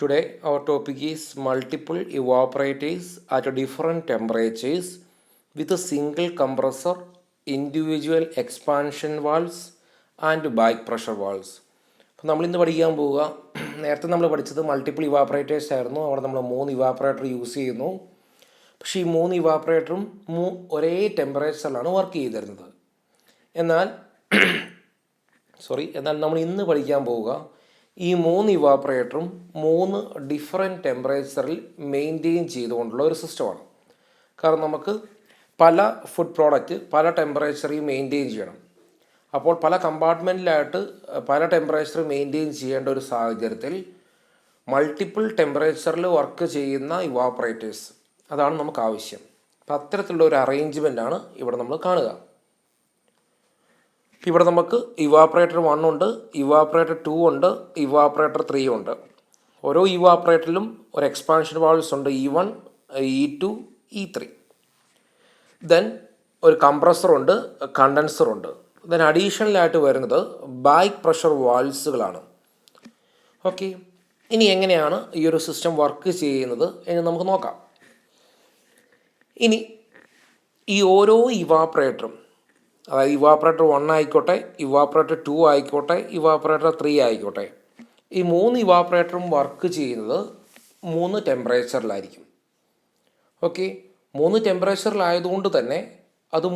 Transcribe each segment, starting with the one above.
Today our topic is multiple evaporators at different temperatures with a single compressor, individual expansion valves and back pressure valves. അപ്പോൾ നമ്മളിന്ന് പഠിക്കാൻ പോവുക, നേരത്തെ നമ്മൾ പഠിച്ചത് മൾട്ടിപ്പിൾ ഇവാപ്പറേറ്റേഴ്സ് ആയിരുന്നു. അവിടെ നമ്മൾ 3 ഇവാപ്പറേറ്റർ യൂസ് ചെയ്യുന്നു. പക്ഷേ ഈ 3 ഇവാപ്പറേറ്ററും ഒരേ ടെമ്പറേച്ചറിലാണ് വർക്ക് ചെയ്തിരുന്നത്. എന്നാൽ നമ്മൾ ഇന്ന് പഠിക്കാൻ പോവുക ഈ 3 ഇവാപ്പറേറ്ററും 3 ഡിഫറെൻറ്റ് ടെമ്പറേച്ചറിൽ മെയിൻറ്റെയിൻ ചെയ്തുകൊണ്ടുള്ള ഒരു സിസ്റ്റമാണ്. കാരണം നമുക്ക് പല ഫുഡ് പ്രോഡക്റ്റ് പല ടെമ്പറേച്ചറിൽ മെയിൻറ്റെയിൻ ചെയ്യണം. അപ്പോൾ പല കമ്പാർട്ട്മെൻറ്റിലായിട്ട് പല ടെമ്പറേച്ചർ മെയിൻറ്റെയിൻ ചെയ്യേണ്ട ഒരു സാഹചര്യത്തിൽ മൾട്ടിപ്പിൾ ടെമ്പറേച്ചറിൽ വർക്ക് ചെയ്യുന്ന ഇവാപ്പറേറ്റേഴ്സ് അതാണ് നമുക്ക് ആവശ്യം. അപ്പം അത്തരത്തിലുള്ള ഒരു അറേഞ്ച്മെൻറ്റാണ് ഇവിടെ നമ്മൾ കാണുക. ഇവിടെ നമുക്ക് ഇവാപ്പറേറ്റർ 1 ഉണ്ട്, ഇവാപ്പറേറ്റർ 2 ഉണ്ട്, ഇവാപ്പറേറ്റർ 3 ഉണ്ട്. ഓരോ ഇവാപ്പറേറ്ററിലും ഒരു എക്സ്പാൻഷൻ വാൾവ്സ് ഉണ്ട്, E1, E2, E3. ദെൻ ഒരു കംപ്രസറുണ്ട്, കണ്ടൻസറുണ്ട്. ദെൻ അഡീഷണലായിട്ട് വരുന്നത് ബാക്ക് പ്രഷർ വാൾവ്സുകളാണ്. ഓക്കെ, ഇനി എങ്ങനെയാണ് ഈ ഒരു സിസ്റ്റം വർക്ക് ചെയ്യുന്നത് എന്ന് നമുക്ക് നോക്കാം. ഇനി ഈ ഓരോ ഇവാപ്പറേറ്ററും, അതായത് ഇവാപ്പറേറ്റർ 1 ആയിക്കോട്ടെ, ഇവാപ്പറേറ്റർ 2 ആയിക്കോട്ടെ, ഇവാപ്പറേറ്റർ 3 ആയിക്കോട്ടെ, ഈ 3 ഇവാപ്പറേറ്ററും വർക്ക് ചെയ്യുന്നത് 3 ടെമ്പറേച്ചറിലായിരിക്കും. ഓക്കെ, 3 ടെമ്പറേച്ചറിലായതുകൊണ്ട് തന്നെ അത്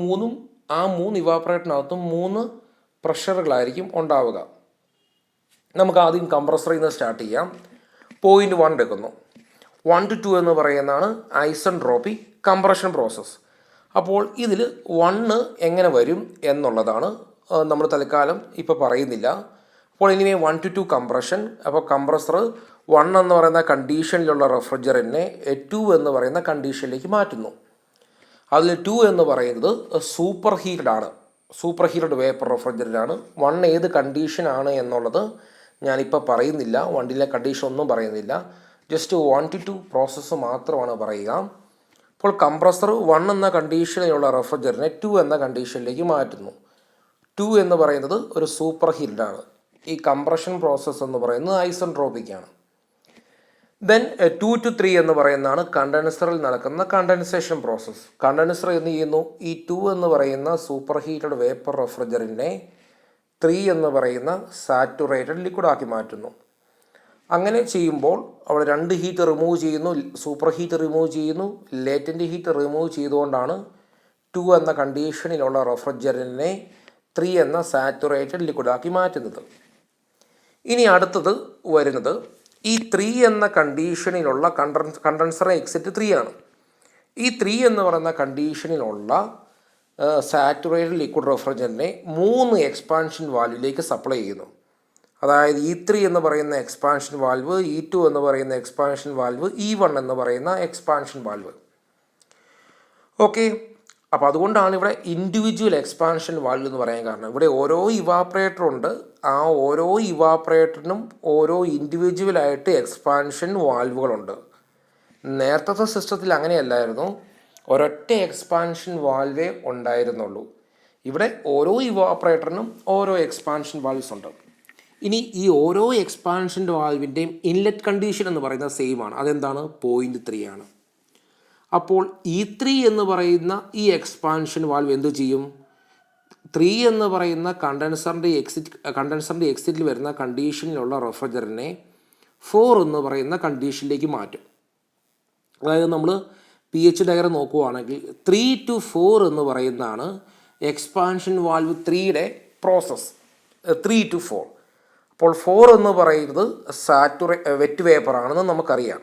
ആ 3 ഇവാപ്പറേറ്ററിനകത്തും 3 പ്രഷറുകളായിരിക്കും ഉണ്ടാവുക. നമുക്ക് ആദ്യം കംപ്രസറിൽ നിന്ന് സ്റ്റാർട്ട് ചെയ്യാം. പോയിൻ്റ് 1 എടുക്കുന്നു. 1 to 2 എന്ന് പറയുന്നതാണ് ഐസെൻട്രോപിക് കംപ്രഷൻ പ്രോസസ്സ്. അപ്പോൾ ഇതിൽ 1 എങ്ങനെ വരും എന്നുള്ളതാണ് നമ്മൾ തൽക്കാലം ഇപ്പോൾ പറയുന്നില്ല. അപ്പോൾ ഇനി 1 to 2 കംപ്രഷൻ. അപ്പോൾ കംപ്രസർ 1 എന്ന് പറയുന്ന കണ്ടീഷനിലുള്ള റെഫ്രിജറൻറ്റിനെ 2 എന്ന് പറയുന്ന കണ്ടീഷനിലേക്ക് മാറ്റുന്നു. അതിൽ 2 എന്ന് പറയുന്നത് സൂപ്പർ ഹീറ്റഡ് വേപ്പർ റെഫ്രിജറൻ്റാണ്. 1 ഏത് കണ്ടീഷനാണ് എന്നുള്ളത് ഞാനിപ്പോൾ പറയുന്നില്ല, വണ്ടിയിലെ കണ്ടീഷൻ ഒന്നും പറയുന്നില്ല, ജസ്റ്റ് 1 to 2 പ്രോസസ്സ് മാത്രമാണ് പറയുക. അപ്പോൾ കംപ്രസർ 1 എന്ന കണ്ടീഷനിലുള്ള റെഫ്രിജറൻറ്റിനെ 2 എന്ന കണ്ടീഷനിലേക്ക് മാറ്റുന്നു. 2 എന്ന് പറയുന്നത് ഒരു സൂപ്പർ ഹീറ്റഡാണ്. ഈ കംപ്രഷൻ പ്രോസസ്സ് എന്ന് പറയുന്നത് ഐസെൻട്രോപിക്കാണ്. ദെൻ 2 to 3 എന്ന് പറയുന്നതാണ് കണ്ടൻസറിൽ നടക്കുന്ന കണ്ടൻസേഷൻ പ്രോസസ്സ്. കണ്ടൻസർ എന്ത് ചെയ്യുന്നു, ഈ 2 എന്ന് പറയുന്ന സൂപ്പർ ഹീറ്റഡ് വേപ്പർ റെഫ്രിജറൻറ്റിനെ 3 എന്ന് പറയുന്ന സാറ്റുറേറ്റഡ് ലിക്വിഡാക്കി മാറ്റുന്നു. അങ്ങനെ ചെയ്യുമ്പോൾ അവിടെ 2 ഹീറ്റ് റിമൂവ് ചെയ്യുന്നു, സൂപ്പർ ഹീറ്റ് റിമൂവ് ചെയ്യുന്നു, ലേറ്റൻ്റ് ഹീറ്റ് റിമൂവ് ചെയ്തുകൊണ്ടാണ് 2 എന്ന കണ്ടീഷനിലുള്ള റെഫ്രിജറൻറ്റിനെ 3 എന്ന സാറ്റുറേറ്റഡ് ലിക്വിഡാക്കി മാറ്റുന്നത്. ഇനി അടുത്തത് വരുന്നത് ഈ 3 എന്ന കണ്ടീഷനിലുള്ള കണ്ടൻസറെ എക്സിറ്റ് 3 ആണ്. ഈ 3 എന്ന് പറയുന്ന കണ്ടീഷനിലുള്ള സാറ്റുറേറ്റഡ് ലിക്വിഡ് റെഫ്രിജറൻറ്റിനെ 3 എക്സ്പാൻഷൻ വാൽവിലേക്ക് സപ്ലൈ ചെയ്യുന്നു. അതായത് E3 എന്ന് പറയുന്ന എക്സ്പാൻഷൻ വാൽവ്, E2 എന്ന് പറയുന്ന എക്സ്പാൻഷൻ വാൽവ്, E1 എന്ന് പറയുന്ന എക്സ്പാൻഷൻ വാൽവ്. ഓക്കെ, അപ്പോൾ അതുകൊണ്ടാണ് ഇവിടെ ഇൻഡിവിജ്വൽ എക്സ്പാൻഷൻ വാൽവ് എന്ന് പറയാൻ കാരണം. ഇവിടെ ഓരോ ഇവാപ്പറേറ്റർ ഉണ്ട്, ആ ഓരോ ഇവാപ്പറേറ്ററിനും ഓരോ ഇൻഡിവിജ്വലായിട്ട് എക്സ്പാൻഷൻ വാൽവുകളുണ്ട്. നേരത്തെ സിസ്റ്റത്തിൽ അങ്ങനെയല്ലായിരുന്നു, ഒരൊറ്റ എക്സ്പാൻഷൻ വാൽവേ ഉണ്ടായിരുന്നുള്ളൂ. ഇവിടെ ഓരോ ഇവാപ്പറേറ്ററിനും ഓരോ എക്സ്പാൻഷൻ വാൽവ്സ് ഉണ്ട്. ഇനി ഈ ഓരോ എക്സ്പാൻഷൻ വാൽവിൻ്റെയും ഇൻലെറ്റ് കണ്ടീഷൻ എന്ന് പറയുന്നത് സെയിം ആണ്. അതെന്താണ്, പോയിൻ്റ് 3 ആണ്. അപ്പോൾ E3 എന്ന് പറയുന്ന ഈ എക്സ്പാൻഷൻ വാൽവ് എന്ത് ചെയ്യും, 3 എന്ന് പറയുന്ന കണ്ടൻസറിൻ്റെ എക്സിറ്റിൽ വരുന്ന കണ്ടീഷനിലുള്ള റെഫ്രിജറൻറ്റിനെ 4 എന്ന് പറയുന്ന കണ്ടീഷനിലേക്ക് മാറ്റും. അതായത് നമ്മൾ pH ഡയഗ്രം നോക്കുകയാണെങ്കിൽ 3 to 4 എന്ന് പറയുന്നതാണ് എക്സ്പാൻഷൻ വാൽവ് 3യുടെ പ്രോസസ്സ്. 3 to 4. അപ്പോൾ 4 എന്ന് പറയുന്നത് വെറ്റ് വേപ്പറാണെന്ന് നമുക്കറിയാം.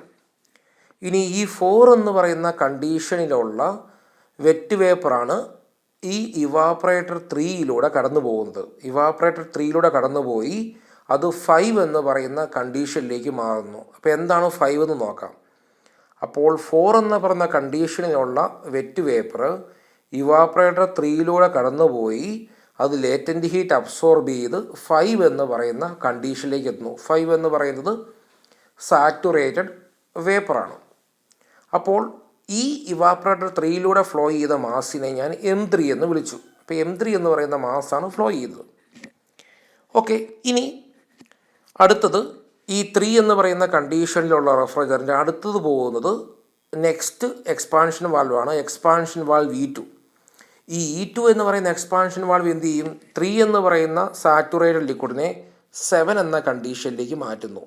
ഇനി ഈ 4 എന്ന് പറയുന്ന കണ്ടീഷനിലുള്ള വെറ്റ് വേപ്പറാണ് ഈ ഇവാപ്പറേറ്റർ 3യിലൂടെ കടന്നു പോകുന്നത്. ഇവാപ്പറേറ്റർ 3യിലൂടെ കടന്നുപോയി അത് 5 എന്ന് പറയുന്ന കണ്ടീഷനിലേക്ക് മാറുന്നു. അപ്പോൾ എന്താണ് 5 എന്ന് നോക്കാം. അപ്പോൾ 4 എന്ന് പറയുന്ന കണ്ടീഷനിലുള്ള വെറ്റ് വേപ്പർ ഇവാപ്പറേറ്റർ 3യിലൂടെ കടന്നുപോയി അത് ലേറ്റൻ്റ് ഹീറ്റ് അബ്സോർബ് ചെയ്ത് 5 എന്ന് പറയുന്ന കണ്ടീഷനിലേക്ക് എത്തുന്നു. 5 എന്ന് പറയുന്നത് സാറ്റുറേറ്റഡ് വേപ്പറാണ്. അപ്പോൾ ഈ ഇവാപ്പറേറ്റർ 3യിലൂടെ ഫ്ലോ ചെയ്ത മാസിനെ ഞാൻ M3 എന്ന് വിളിച്ചു. അപ്പോൾ M3 എന്ന് പറയുന്ന മാസാണ് ഫ്ലോ ചെയ്തത്. ഓക്കെ, ഇനി അടുത്തത് ഈ 3 എന്ന് പറയുന്ന കണ്ടീഷനിലുള്ള റെഫ്രിജറൻ്റ് അടുത്തത് പോകുന്നത് നെക്സ്റ്റ് എക്സ്പാൻഷൻ വാൽവാണ്, എക്സ്പാൻഷൻ വാൽവ് E2. ഈ E2 എന്ന് പറയുന്ന എക്സ്പാൻഷൻ വാൽവ് എന്ത് ചെയ്യും? 3 എന്ന് പറയുന്ന സാച്ചുറേറ്റഡ് ലിക്വിഡിനെ 7 എന്ന കണ്ടീഷനിലേക്ക് മാറ്റുന്നു.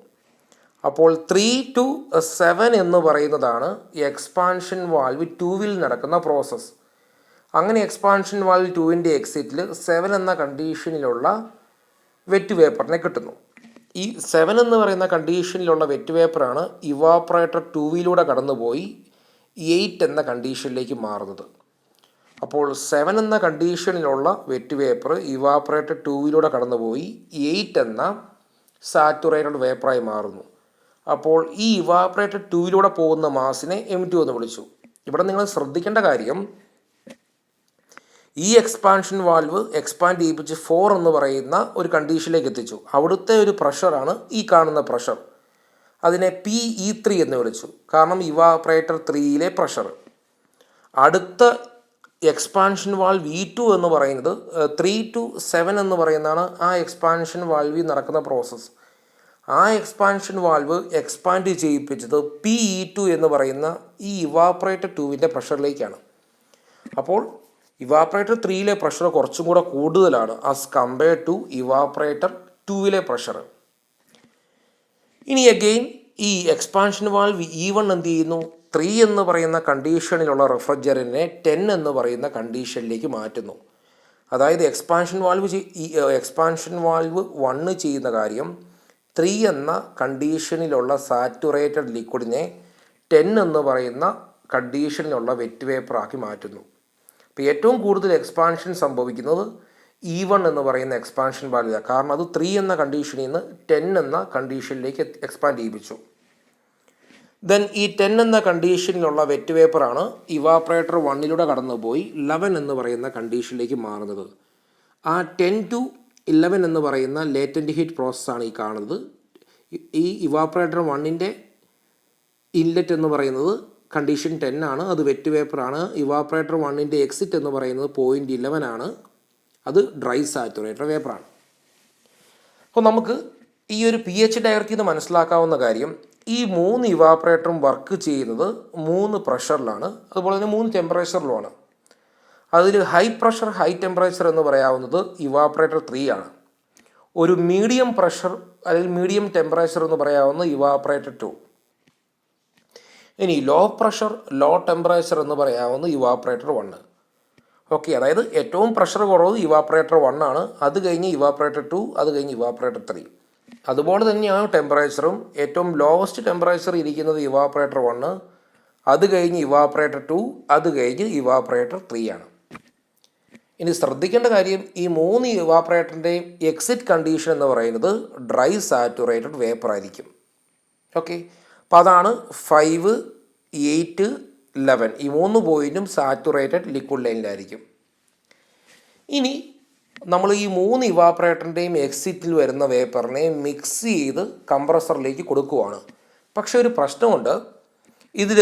അപ്പോൾ 3 to 7 എന്ന് പറയുന്നതാണ് എക്സ്പാൻഷൻ വാൽവ് 2-വിൽ നടക്കുന്ന പ്രോസസ്സ്. അങ്ങനെ എക്സ്പാൻഷൻ വാൽവ് 2-ൻ്റെ എക്സിറ്റിൽ 7 എന്ന കണ്ടീഷനിലുള്ള വെറ്റ് വേപ്പറിനെ കിട്ടുന്നു. ഈ 7 എന്ന് പറയുന്ന കണ്ടീഷനിലുള്ള വെറ്റ് വേപ്പറാണ് ഇവാപ്പറേറ്റർ 2-വിലൂടെ കടന്നുപോയി 8 എന്ന കണ്ടീഷനിലേക്ക് മാറുന്നത്. അപ്പോൾ 7 എന്ന കണ്ടീഷനിലുള്ള വെറ്റ് വേപ്പർ ഇവാപ്പറേറ്റർ 2-വിലൂടെ കടന്നുപോയി 8 എന്ന സാച്ചുറേറ്റഡ് വേപ്പറായി മാറുന്നു. അപ്പോൾ ഈ ഇവാപ്പറേറ്റർ 2-വിലൂടെ പോകുന്ന മാസിനെ M2 എന്ന് വിളിച്ചു. ഇവിടെ നിങ്ങൾ ശ്രദ്ധിക്കേണ്ട കാര്യം, ഈ എക്സ്പാൻഷൻ വാൽവ് എക്സ്പാൻഡ് ചെയ്യിപ്പിച്ച് 4 എന്ന് പറയുന്ന ഒരു കണ്ടീഷനിലേക്ക് എത്തിച്ചു. അവിടുത്തെ ഒരു പ്രഷറാണ് ഈ കാണുന്ന പ്രഷർ. അതിനെ PE3 എന്ന് വിളിച്ചു, കാരണം ഇവാപ്പറേറ്റർ 3-യിലെ പ്രഷർ. അടുത്ത എക്സ്പാൻഷൻ വാൽവ് E2 എന്ന് പറയുന്നത് 3 to 7 എന്ന് പറയുന്നതാണ് ആ എക്സ്പാൻഷൻ വാൽവിൽ നടക്കുന്ന പ്രോസസ്സ്. ആ എക്സ്പാൻഷൻ വാൽവ് എക്സ്പാൻഡ് ചെയ്യിപ്പിച്ചത് PE2 എന്ന് പറയുന്ന ഈ ഇവാപ്പറേറ്റർ 2-വിൻ്റെ പ്രഷറിലേക്കാണ്. അപ്പോൾ ഇവാപ്പറേറ്റർ 3-യിലെ പ്രഷർ കുറച്ചും കൂടെ കൂടുതലാണ് ആസ് കമ്പയർഡ് ടു ഇവാപ്പറേറ്റർ 2-വിലെ പ്രഷർ. ഇനി അഗെയിൻ ഈ എക്സ്പാൻഷൻ വാൽവ് E1 എന്ത് ചെയ്യുന്നു? 3 എന്ന് പറയുന്ന കണ്ടീഷനിലുള്ള റെഫ്രിജറൻറ്റിനെ 10 എന്ന് പറയുന്ന കണ്ടീഷനിലേക്ക് മാറ്റുന്നു. അതായത് എക്സ്പാൻഷൻ വാൽവ് 1 ചെയ്യുന്ന കാര്യം 3 എന്ന കണ്ടീഷനിലുള്ള സാച്ചുറേറ്റഡ് ലിക്വിഡിനെ 10 എന്ന് പറയുന്ന കണ്ടീഷനിലുള്ള വെറ്റ് വേപ്പറാക്കി മാറ്റുന്നു. അപ്പോൾ ഏറ്റവും കൂടുതൽ എക്സ്പാൻഷൻ സംഭവിക്കുന്നത് E1 എന്ന് പറയുന്ന എക്സ്പാൻഷൻ വാൽവിലാണ്. കാരണം അത് 3 എന്ന കണ്ടീഷനിൽ നിന്ന് 10 എന്ന കണ്ടീഷനിലേക്ക് എക്സ്പാൻഡ് ചെയ്യിപ്പിച്ചു. ദെൻ ഈ 10 എന്ന കണ്ടീഷനിലുള്ള വെറ്റ് വേപ്പറാണ് ഇവാപ്പറേറ്റർ 1-ലൂടെ കടന്നുപോയി 11 എന്ന് പറയുന്ന കണ്ടീഷനിലേക്ക് മാറുന്നത്. ആ 10 to 11 എന്ന് പറയുന്ന ലേറ്റൻറ്റ് ഹീറ്റ് പ്രോസസ്സാണ് ഈ കാണുന്നത്. ഈ ഇവാപ്പറേറ്റർ 1-ൻ്റെ ഇൻലെറ്റ് എന്ന് പറയുന്നത് കണ്ടീഷൻ 10 ആണ്, അത് വെറ്റ് വേപ്പറാണ്. ഇവാപ്പറേറ്റർ 1-ൻ്റെ എക്സിറ്റ് എന്ന് പറയുന്നത് 0.11 ആണ്, അത് ഡ്രൈ സാച്ചുറേറ്റഡ് വേപ്പറാണ്. അപ്പോൾ നമുക്ക് ഈ ഒരു pH ഡയഗ്രത്തിൽ നിന്ന് മനസ്സിലാക്കാവുന്ന കാര്യം, ഈ 3 ഇവാപ്പറേറ്ററും വർക്ക് ചെയ്യുന്നത് 3 പ്രഷറിലാണ്, അതുപോലെ തന്നെ 3 ടെമ്പറേച്ചറിലുമാണ്. അതിൽ ഹൈ പ്രഷർ ഹൈ ടെമ്പറേച്ചർ എന്ന് പറയാവുന്നത് ഇവാപ്പറേറ്റർ 3 ആണ്. ഒരു മീഡിയം പ്രഷർ അല്ലെങ്കിൽ മീഡിയം ടെമ്പറേച്ചർ എന്ന് പറയാവുന്ന ഇവാപ്പറേറ്റർ 2. ഇനി ലോ പ്രഷർ ലോ ടെമ്പറേച്ചർ എന്ന് പറയാവുന്ന ഇവാപ്പറേറ്റർ 1. ഓക്കെ, അതായത് ഏറ്റവും പ്രഷർ കുറവ് ഇവാപ്പറേറ്റർ 1 ആണ്, അത് കഴിഞ്ഞ് ഇവാപ്പറേറ്റർ 2, അത് കഴിഞ്ഞ് ഇവാപ്പറേറ്റർ 3. അതുപോലെ തന്നെയാണ് ടെമ്പറേച്ചറും. ഏറ്റവും ലോവസ്റ്റ് ടെമ്പറേച്ചർ ഇരിക്കുന്നത് ഇവാപ്പറേറ്റർ 1, അത് കഴിഞ്ഞ് ഇവാപ്പറേറ്റർ 2, അത് കഴിഞ്ഞ് ഇവാപ്പറേറ്റർ 3 ആണ്. ഇനി ശ്രദ്ധിക്കേണ്ട കാര്യം, ഈ 3 ഇവാപ്പറേറ്ററിൻ്റെയും എക്സിറ്റ് കണ്ടീഷൻ എന്ന് പറയുന്നത് ഡ്രൈ സാച്ചുറേറ്റഡ് വേപ്പർ ആയിരിക്കും. ഓക്കെ, അപ്പോൾ അതാണ് 5, 8, 11 ഈ 3 പോയിൻറ്റും സാച്ചുറേറ്റഡ് ലിക്വിഡ് ലൈനിലായിരിക്കും. ഇനി നമ്മൾ ഈ 3 ഇവാപ്പറേറ്ററിൻ്റെയും എക്സിറ്റിൽ വരുന്ന വേപ്പറിനെ മിക്സ് ചെയ്ത് കംപ്രസറിലേക്ക് കൊടുക്കുവാണ്. പക്ഷേ ഒരു പ്രശ്നമുണ്ട്, ഇതിൽ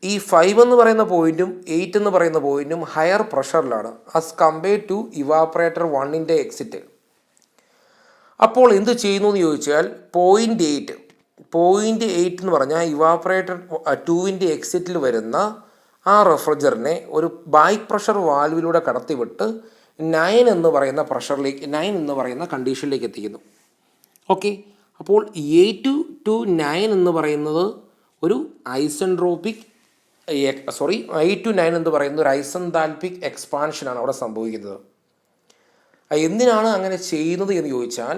ഈ 5 എന്ന് പറയുന്ന പോയിൻറ്റും 8 എന്ന് പറയുന്ന പോയിൻറ്റും ഹയർ പ്രഷറിലാണ് ആസ് കമ്പയർഡ് ടു ഇവാപ്പറേറ്റർ 1-ൻ്റെ എക്സിറ്റ്. അപ്പോൾ എന്ത് ചെയ്യുന്നു എന്ന് ചോദിച്ചാൽ 0.8 എന്ന് പറഞ്ഞാൽ ഇവാപ്പറേറ്റർ 2-ൻ്റെ എക്സിറ്റിൽ വരുന്ന ആ റെഫ്രിജറിനെ ഒരു ബാക്ക് പ്രഷർ വാൽവിലൂടെ കടത്തിവിട്ട് 9 എന്ന് പറയുന്ന പ്രഷറിലേക്ക് 9 എന്ന് പറയുന്ന കണ്ടീഷനിലേക്ക് എത്തിക്കുന്നു. ഓക്കെ, അപ്പോൾ 8 to 9 എന്ന് പറയുന്നത് ഒരു ഐസെൻട്രോപ്പിക് 8 to 9 എന്ന് പറയുന്നത് ഒരു ഐസെൻതാൽപിക് എക്സ്പാൻഷനാണ് അവിടെ സംഭവിക്കുന്നത്. എന്തിനാണ് അങ്ങനെ ചെയ്യുന്നത് എന്ന് ചോദിച്ചാൽ,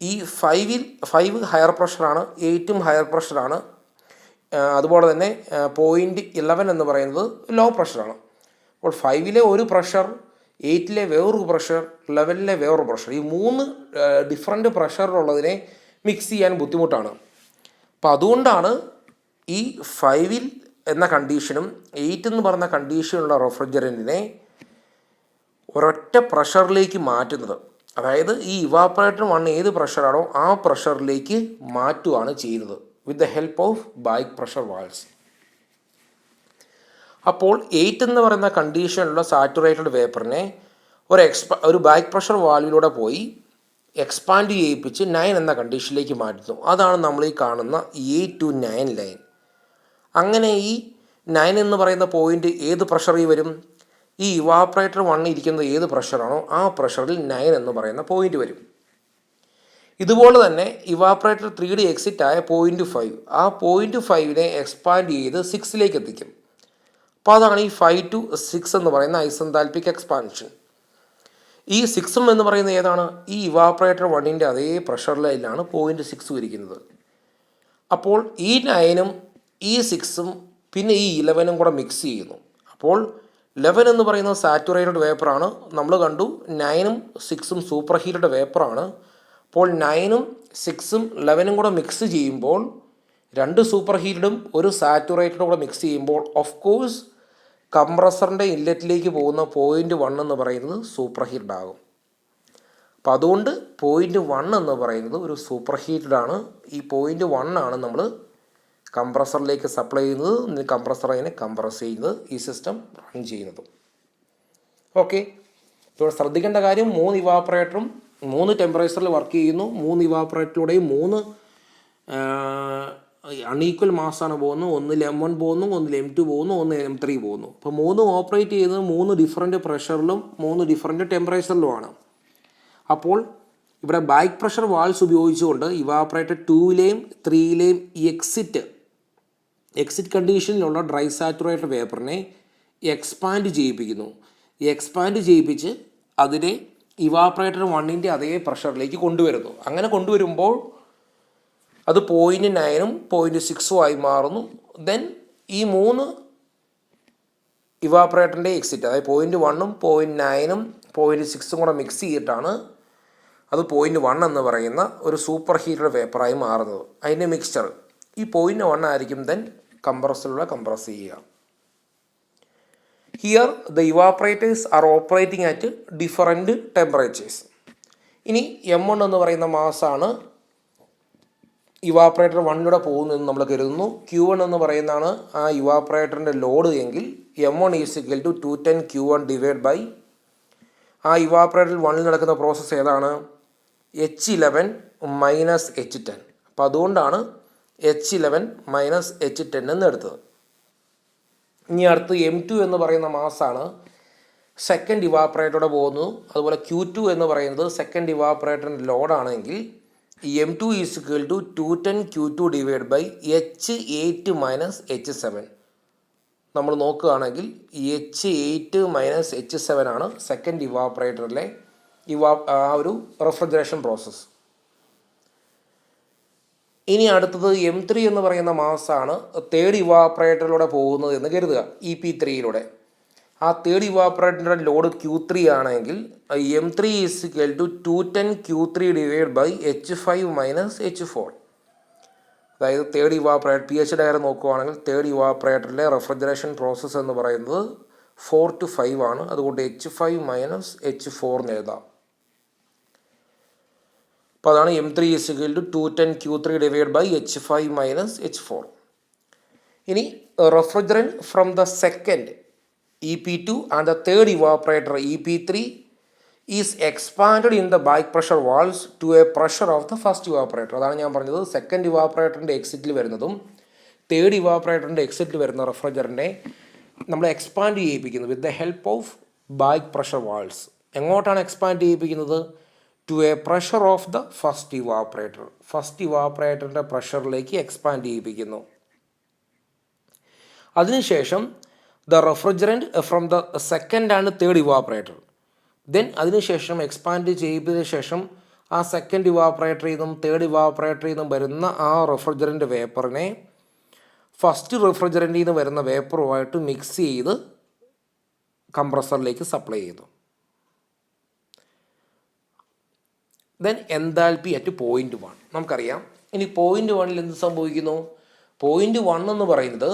ഈ 5 ഹയർ പ്രഷറാണ്, 8ഉം ഹയർ പ്രഷറാണ്, അതുപോലെ തന്നെ 0.11 എന്ന് പറയുന്നത് ലോ പ്രഷറാണ്. അപ്പോൾ 5-ലെ ഒരു പ്രഷർ, 8-ലെ വേറൊരു പ്രഷർ, 11-ലെ വേറൊരു പ്രഷർ, ഈ 3 ഡിഫറൻറ്റ് പ്രഷറിലുള്ളതിനെ മിക്സ് ചെയ്യാൻ ബുദ്ധിമുട്ടാണ്. അപ്പോൾ അതുകൊണ്ടാണ് ഈ 5 എന്ന കണ്ടീഷനും 8 എന്ന് പറഞ്ഞ കണ്ടീഷനുള്ള റെഫ്രിജറൻറ്റിനെ ഒരൊറ്റ പ്രഷറിലേക്ക് മാറ്റുന്നത്. അതായത് ഈ ഇവാപ്പറേറ്റർ 1 ഏത് പ്രഷറാണോ ആ പ്രഷറിലേക്ക് മാറ്റുകയാണ് ചെയ്യുന്നത് വിത്ത് the help of back pressure valves. അപ്പോൾ 8 എന്ന് പറയുന്ന കണ്ടീഷനിലുള്ള സാച്ചുറേറ്റഡ് വേപ്പറിനെ ഒരു ബാക്ക് പ്രഷർ വാൽവിലൂടെ പോയി എക്സ്പാൻഡ് ചെയ്യിപ്പിച്ച് 9 എന്ന കണ്ടീഷനിലേക്ക് മാറ്റുന്നു. അതാണ് നമ്മൾ ഈ കാണുന്ന 8 to 9 ലൈൻ. അങ്ങനെ ഈ 9 എന്ന് പറയുന്ന പോയിൻ്റ് ഏത് പ്രഷറിൽ വരും? ഈ ഇവാപ്പറേറ്റർ 1 ഇരിക്കുന്നത് ഏത് പ്രഷറാണോ ആ പ്രഷറിൽ 9 എന്ന് പറയുന്ന പോയിൻ്റ് വരും. ഇതുപോലെ തന്നെ ഇവാപ്പറേറ്റർ 3D എക്സിറ്റ് ആയ 0.5, ആ 0.5നെ എക്സ്പാൻഡ് ചെയ്ത് 6ലേക്ക് എത്തിക്കും. അപ്പോൾ അതാണ് ഈ 5 to 6 എന്ന് പറയുന്ന ഐസെന്താൽപിക് എക്സ്പാൻഷൻ. ഈ 6 എന്ന് പറയുന്നത് ഏതാണ്? ഈ ഇവാപ്പറേറ്റർ 1ൻ്റെ അതേ പ്രഷറിലാണ് 0.6 ഇരിക്കുന്നത്. അപ്പോൾ ഈ 9ഉം ഈ 6ഉം പിന്നെ ഈ 11ഉം കൂടെ മിക്സ് ചെയ്യുന്നു. അപ്പോൾ 11 എന്ന് പറയുന്നത് സാറ്റുറേറ്റഡ് വേപ്പറാണ്. നമ്മൾ കണ്ടു 9ഉം 6ഉം സൂപ്പർ ഹീറ്റഡ് വേപ്പറാണ്. അപ്പോൾ 9ഉം 6ഉം 11ഉം കൂടെ മിക്സ് ചെയ്യുമ്പോൾ, 2 സൂപ്പർ ഹീറ്റഡും ഒരു സാറ്റുറേറ്റഡും കൂടെ മിക്സ് ചെയ്യുമ്പോൾ ഓഫ് കോഴ്സ് കംപ്രസറിൻ്റെ ഇൻലെറ്റിലേക്ക് പോകുന്ന 0.1 എന്ന് പറയുന്നത് സൂപ്പർ ഹീറ്റഡ് ആകും. അപ്പോൾ അതുകൊണ്ട് 0.1 എന്ന് പറയുന്നത് ഒരു സൂപ്പർ ഹീറ്റഡ് ആണ്. ഈ 0.1 ആണ് നമ്മൾ കംപ്രസറിലേക്ക് സപ്ലൈ ചെയ്യുന്നത്, കംപ്രസർ അതിനെ കംപ്രസ് ചെയ്യുന്നത്, ഈ സിസ്റ്റം റൺ ചെയ്യുന്നത്. ഓക്കെ, ഇപ്പോൾ ശ്രദ്ധിക്കേണ്ട കാര്യം 3 ഇവാപ്പറേറ്ററും 3 ടെമ്പറേച്ചറിൽ വർക്ക് ചെയ്യുന്നു. 3 ഇവാപ്പറേറ്ററിലൂടെയും 3 അൺഈക്വൽ മാസ്സാണ് പോകുന്നത്. ഒന്നിൽ M1 പോകുന്നു, ഒന്നിൽ M2 പോകുന്നു, ഒന്ന് M3 പോകുന്നു. അപ്പോൾ 3 ഓപ്പറേറ്റ് ചെയ്യുന്നത് 3 ഡിഫറൻറ്റ് പ്രഷറിലും 3 ഡിഫറൻറ്റ് ടെമ്പറേച്ചറിലുമാണ്. അപ്പോൾ ഇവിടെ ബാക്ക് പ്രഷർ വാൾസ് ഉപയോഗിച്ചുകൊണ്ട് ഇവാപ്പറേറ്റർ 2ലെയും 3ലെയും എക്സിറ്റ് കണ്ടീഷനിലുള്ള ഡ്രൈ സാറ്റുറേറ്റഡ് വേപ്പറിനെ എക്സ്പാൻഡ് ചെയ്യിപ്പിക്കുന്നു. എക്സ്പാൻഡ് ചെയ്യിപ്പിച്ച് അതിനെ ഇവാപ്പറേറ്റർ 1ൻ്റെ അതേ പ്രഷറിലേക്ക് കൊണ്ടുവരുന്നു. അങ്ങനെ കൊണ്ടുവരുമ്പോൾ അത് 0.9ഉം 0.6ഉം ആയി മാറുന്നു. ദെൻ ഈ 3 ഇവാപ്പറേറ്ററിൻ്റെ എക്സിറ്റ്, അതായത് 0.1ഉം 0.9ഉം 0.6ഉം കൂടെ മിക്സ് ചെയ്തിട്ടാണ് അത് 0.1 എന്ന് പറയുന്ന ഒരു സൂപ്പർ ഹീറ്റഡ് വേപ്പറായി മാറുന്നത്. അതിൻ്റെ മിക്സ്ചർ ഈ 0.1 ആയിരിക്കും ദെൻ കംപ്രസറിലൂടെ കംപ്രസ് ചെയ്യുക. Here the evaporators are operating at different temperatures. ഇനി M1 എന്ന് പറയുന്ന മാസാണ് ഇവാപ്പറേറ്റർ 1ലൂടെ പോകുന്നതെന്ന് നമ്മൾ കരുതുന്നു. Q1 എന്ന് പറയുന്നതാണ് ആ ഇവാപ്പറേറ്ററിൻ്റെ ലോഡ് എങ്കിൽ M1 = 210 Q1 ഡിവൈഡ് ബൈ ആ ഇവാപ്പറേറ്റർ 1ൽ നടക്കുന്ന പ്രോസസ്സ് ഏതാണ്? H11 minus H10. അപ്പോൾ അതുകൊണ്ടാണ് H11 മൈനസ് H10 എന്ന് എടുത്തത്. ഇനി അടുത്ത് M2 എന്ന് പറയുന്ന മാസാണ് സെക്കൻഡ് ഇവാപ്പറേറ്ററോടെ പോകുന്നു. അതുപോലെ Q2 എന്ന് പറയുന്നത് സെക്കൻഡ് ഇവാപ്പറേറ്ററിൻ്റെ ലോഡാണെങ്കിൽ M2 = 210 Q2 divide by H8 minus H7. നമ്മൾ നോക്കുകയാണെങ്കിൽ H8 മൈനസ് H7 ആണ് സെക്കൻഡ് ഇവാപ്പറേറ്ററിലെ ആ ഒരു റെഫ്രിജറേഷൻ പ്രോസസ്സ്. ഇനി അടുത്തത് M3 എന്ന് പറയുന്ന മാസാണ് തേർഡ് ഇവാപ്പറേറ്ററിലൂടെ പോകുന്നത് എന്ന് കരുതുക, EP3യിലൂടെ. ആ തേർഡ് ഇവാപ്പറേറ്ററിൻ്റെ ലോഡ് Q3 ആണെങ്കിൽ M3 = 210 Q3 divide by H5 minus H4. അതായത് തേർഡ് ഇവാപ്പറേറ്റർ pH ഡയഗ്രം നോക്കുകയാണെങ്കിൽ തേർഡ് ഇവാപ്പറേറ്ററിലെ റെഫ്രിജറേഷൻ പ്രോസസ്സ് എന്ന് പറയുന്നത് 4 to 5 ആണ്. അതുകൊണ്ട് H5 മൈനസ് H4 എന്ന് എഴുതാം. അപ്പോൾ അതാണ് M3 = 210 Q3 divide by H5 minus H4. ഇനി refrigerant from the second EP2 and the third evaporator EP3 is expanded in the back pressure valves to a pressure of the first evaporator. അതാണ് ഞാൻ പറഞ്ഞത്, second ഇവാപ്പറേറ്ററിൻ്റെ എക്സിറ്റിൽ വരുന്നതും third ഇവാപ്പറേറ്ററിൻ്റെ എക്സിറ്റിൽ വരുന്ന റെഫ്രിജറൻറ്റിനെ നമ്മൾ expand ചെയ്യിപ്പിക്കുന്നു with the help of back pressure valves. എങ്ങോട്ടാണ് expand ചെയ്യിപ്പിക്കുന്നത്? To a pressure of the first evaporator. First ഇവാപ്പറേറ്ററിൻ്റെ പ്രഷറിലേക്ക് എക്സ്പാൻഡ് ചെയ്യിപ്പിക്കുന്നു. അതിനുശേഷം the refrigerant from the second and third evaporator. Then അതിനുശേഷം എക്സ്പാൻഡ് ചെയ്തതിന് ശേഷം ആ സെക്കൻഡ് ഇവാപ്പറേറ്ററിൽ നിന്നും തേർഡ് ഇവാപ്പറേറ്ററിൽ നിന്നും വരുന്ന ആ റെഫ്രിജറൻറ്റ് വേപ്പറിനെ ഫസ്റ്റ് റെഫ്രിജറൻറ്റിൽ നിന്ന് വരുന്ന വേപ്പറുമായിട്ട് മിക്സ് ചെയ്ത് കംപ്രസറിലേക്ക് സപ്ലൈ ചെയ്തു. ദെൻ എൻതാൽപ്പി അറ്റ് 0.1 നമുക്കറിയാം. ഇനി 0.1ൽ എന്ത് സംഭവിക്കുന്നു? 0.1 എന്ന് പറയുന്നത്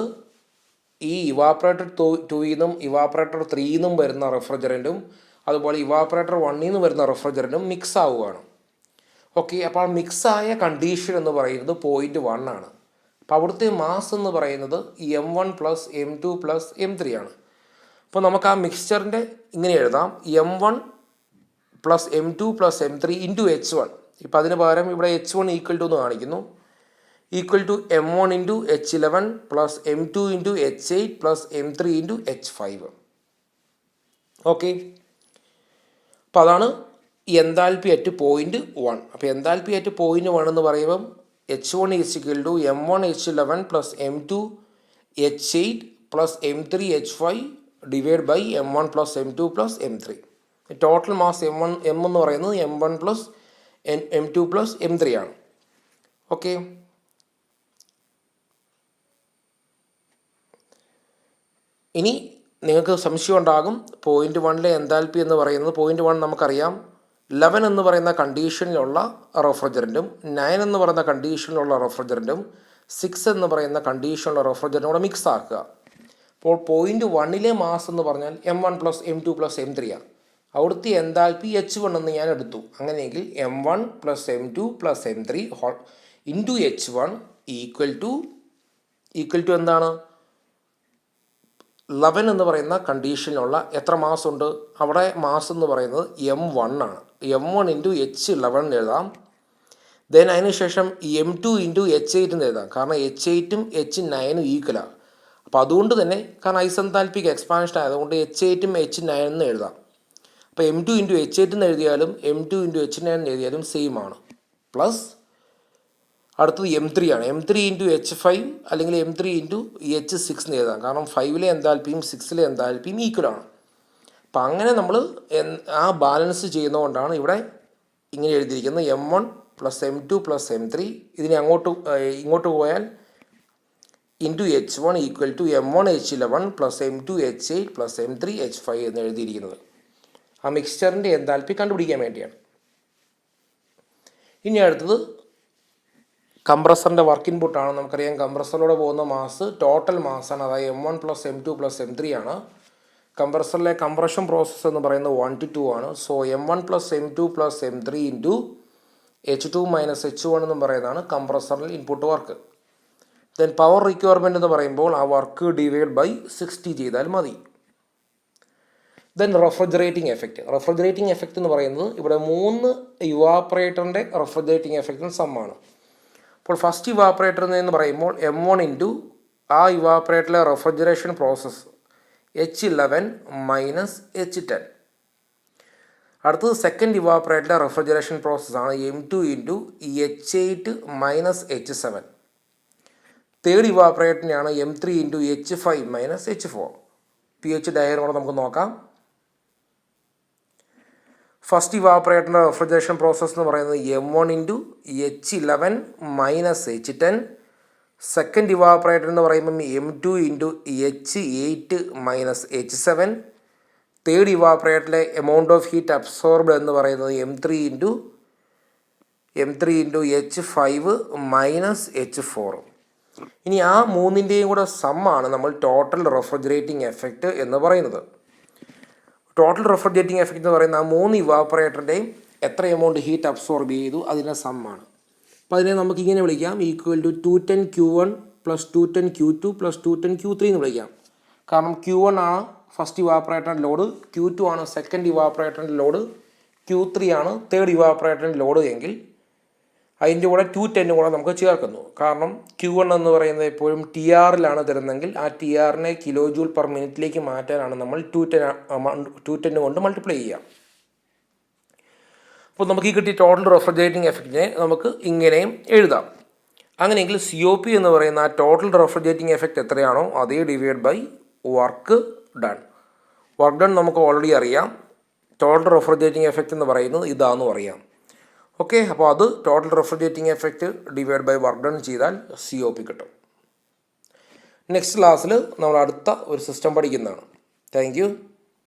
ഈ ഇവാപ്പറേറ്റർ 2ൽ നിന്നും ഇവാപ്പറേറ്റർ 3ൽ നിന്നും വരുന്ന റെഫ്രിജറൻറ്റും അതുപോലെ ഇവാപ്പറേറ്റർ 1ൽ നിന്ന് വരുന്ന റെഫ്രിജറൻറ്റും മിക്സ് ആവുകയാണ്. ഓക്കെ, അപ്പോൾ മിക്സായ കണ്ടീഷൻ എന്ന് പറയുന്നത് 0.1 ആണ്. അപ്പോൾ അവിടുത്തെ മാസ് എന്ന് പറയുന്നത് M1 plus M2 plus M3 ആണ്. അപ്പോൾ നമുക്ക് ആ മിക്സ്ചറിൻ്റെ ഇങ്ങനെ എഴുതാം: M1 plus M2 plus M3 into H1. ഇപ്പം അതിന് പകരം ഇവിടെ H1 ഈക്വൽ ടു എന്ന് കാണിക്കുന്നു. Equal to M1 into H11 plus M2 into H8 plus M3 into H5. Okay, അപ്പോൾ അതാണ് എൻതാൽപ്പി അറ്റ് പോയിൻറ്റ് 1. അപ്പോൾ എൻതാൽപ്പി അറ്റ് പോയിൻറ്റ് 1 എന്ന് പറയുമ്പം H1 is equal to M1 H11 plus M2 H8 plus M3 H5 divide by M1 plus M2 plus M3. Total mass M എന്ന് പറയുന്നത് M1 plus M2 plus M3 ആണ്. Okay, ഇനി നിങ്ങൾക്ക് സംശയം ഉണ്ടാകും, point 1 enthalpy എന്ന് പറയുന്നത് പോയിൻറ്റ് 1 നമുക്കറിയാം 11 എന്ന് പറയുന്ന കണ്ടീഷനിലുള്ള റെഫ്രിജറൻറ്റും 9 എന്ന് പറയുന്ന കണ്ടീഷനിലുള്ള റെഫ്രിജറൻറ്റും 6 എന്ന് പറയുന്ന കണ്ടീഷനിലുള്ള റെഫ്രിജറൻറ്റും കൂടെ മിക്സ് ആക്കുക. അപ്പോൾ പോയിൻറ്റ് 1 മാസ് എന്ന് പറഞ്ഞാൽ M1 plus M2 plus M3 ആണ്. അവിടുത്തെ എൻതാൽപ്പി H1 എന്ന് ഞാൻ എടുത്തു. അങ്ങനെയെങ്കിൽ M1 plus M2 plus M3 into H1 equal to എന്താണ്, 11 എന്ന് പറയുന്ന കണ്ടീഷനിലുള്ള എത്ര മാസ് ഉണ്ട് അവിടെ? മാസ് എന്ന് പറയുന്നത് M1 ആണ്. M1 ഇൻറ്റു H11 എഴുതാം. ദെൻ അതിന് ശേഷം M2 ഇൻറ്റു H8 എന്ന് എഴുതാം. കാരണം H8ഉം H9ഉം ഈക്വലാണ്. അപ്പോൾ അതുകൊണ്ട് തന്നെ, കാരണം ഐസെൻതാൽപ്പിക് എക്സ്പാൻഷൻ ആയതുകൊണ്ട് H8ഉം H9 എന്ന് എഴുതാം. അപ്പോൾ M2 ഇൻറ്റു H8 എന്ന് എഴുതിയാലും M2 ഇൻറ്റു H9 എന്ന് എഴുതിയാലും സെയിം ആണ്. പ്ലസ് അടുത്തത് M3 ആണ്. M3 ഇൻറ്റു H5 അല്ലെങ്കിൽ M3 ഇൻറ്റു H6 എന്ന് എഴുതാം. കാരണം 5ലെ എൻതാൽപ്പിയും 6ലെ എൻതാൽപ്പിയും ഈക്വലാണ്. അപ്പം അങ്ങനെ നമ്മൾ ആ ബാലൻസ് ചെയ്യുന്നതുകൊണ്ടാണ് ഇവിടെ ഇങ്ങനെ എഴുതിയിരിക്കുന്നത് M1 plus M2 plus M3. ഇതിനെ ഇങ്ങോട്ട് പോയാൽ into H1 equal to M1 H11 plus M2 H8 plus M3 H5 എന്ന് എഴുതിയിരിക്കുന്നത് ആ മിക്സ്ചറിൻ്റെ എൻതാൽപ്പി കണ്ടുപിടിക്കാൻ വേണ്ടിയാണ്. ഇനി അടുത്തത് കംപ്രസറിൻ്റെ വർക്ക് ഇൻപുട്ടാണ്. നമുക്കറിയാം കംപ്രസറിലൂടെ പോകുന്ന മാസ് ടോട്ടൽ മാസ്സാണ്. അതായത് M1 plus M2 plus M3 ആണ്. കംപ്രസറിലെ കംപ്രഷൻ പ്രോസസ്സ് എന്ന് പറയുന്നത് 1 to 2 ആണ്. So M1 plus M2 plus M3 into H2 minus H1 എന്ന് പറയുന്നതാണ് കംപ്രസറിൽ input work. Then power requirement എന്ന് പറയുമ്പോൾ ആ വർക്ക് ഡിവൈഡ് ബൈ 60 ചെയ്താൽ മതി. ദെൻ റെഫ്രിജറേറ്റിംഗ് എഫക്റ്റ് എന്ന് പറയുന്നത് ഇവിടെ 3 ഇവാപ്പറേറ്ററിൻ്റെ റെഫ്രിജറേറ്റിംഗ് എഫക്റ്റിന് സമ്മാണ്. അപ്പോൾ ഫസ്റ്റ് ഇവാപ്പറേറ്റർ എന്ന് പറയുമ്പോൾ M1 ഇൻറ്റു ആ ഇവാപ്പറേറ്ററിലെ refrigeration process H11 minus H10. അടുത്തത് സെക്കൻഡ് ഇവാപ്പറേറ്ററിലെ റെഫ്രിജറേഷൻ പ്രോസസ്സാണ് M2 into H8 minus H7. Third ഇവാപ്പറേറ്ററിനെയാണ് M3 into H5 minus H4. pH diagram കൂടെ നമുക്ക് നോക്കാം. ഫസ്റ്റ് ഇവാപ്പറേറ്ററിൻ്റെ റെഫ്രിജറേഷൻ പ്രോസസ്സ് എന്ന് പറയുന്നത് M1 into H11 minus H10. Second evaporator എന്ന് പറയുമ്പം M2 into H8 minus H7. Third ഇവാപ്പറേറ്ററിലെ എമൗണ്ട് ഓഫ് ഹീറ്റ് അബ്സോർബ്ഡ് എന്ന് പറയുന്നത് M3 into H5 minus H4. ഇനി ആ മൂന്നിൻ്റെയും കൂടെ സമ്മാണ് നമ്മൾ ടോട്ടൽ റെഫ്രിജറേറ്റിംഗ് എഫക്റ്റ് എന്ന് പറയുന്നത്. ടോട്ടൽ റെഫ്രിജറേറ്റിംഗ് എഫക്റ്റ് എന്ന് പറയുന്ന ആ 3 ഇവാപ്പറേറ്ററിൻ്റെയും എത്ര എമൗണ്ട് ഹീറ്റ് അബ്സോർബ് ചെയ്തു അതിൻ്റെ സമ്മാണ്. അപ്പോൾ അതിനെ നമുക്കിങ്ങനെ വിളിക്കാം, equal to 210 Q1 plus 210 Q2 plus 210 Q3 എന്ന് വിളിക്കാം. കാരണം Q1 ആണ് ഫസ്റ്റ് ഇവാപ്പറേറ്ററിൻ്റെ ലോഡ്, Q2 ആണ് സെക്കൻഡ് ഇവാപ്പറേറ്ററിൻ്റെ ലോഡ്, Q3 ആണ് തേർഡ് ഇവാപ്പറേറ്ററിൻ്റെ ലോഡ് എങ്കിൽ അതിൻ്റെ കൂടെ 210 കൂടെ നമുക്ക് ചേർക്കുന്നു. കാരണം Q1 എന്ന് പറയുന്നത് എപ്പോഴും TRലാണ് തരുന്നതെങ്കിൽ ആ TRനെ കിലോ ജൂൾ പെർ മിനിറ്റിലേക്ക് മാറ്റാനാണ് നമ്മൾ 210 കൊണ്ട് മൾട്ടിപ്ലൈ ചെയ്യുക. അപ്പോൾ നമുക്ക് ഈ കിട്ടിയ ടോട്ടൽ റെഫ്രിജറേറ്റിംഗ് എഫക്റ്റിനെ നമുക്ക് ഇങ്ങനെയും എഴുതാം. അങ്ങനെയെങ്കിൽ COP എന്ന് പറയുന്ന ആ ടോട്ടൽ റെഫ്രിജറേറ്റിംഗ് എഫക്റ്റ് എത്രയാണോ അതേ divide by work done. Work done നമുക്ക് ഓൾറെഡി അറിയാം. ടോട്ടൽ റെഫ്രിജറേറ്റിംഗ് എഫക്റ്റ് എന്ന് പറയുന്നത് ഇതാണെന്നും അറിയാം. ഓക്കെ, അപ്പോൾ അത് total refrigerating effect divide by work done ചെയ്താൽ COP കിട്ടും. നെക്സ്റ്റ് ക്ലാസ്സിൽ നമ്മൾ അടുത്ത ഒരു സിസ്റ്റം പഠിക്കുന്നതാണ്. Thank U.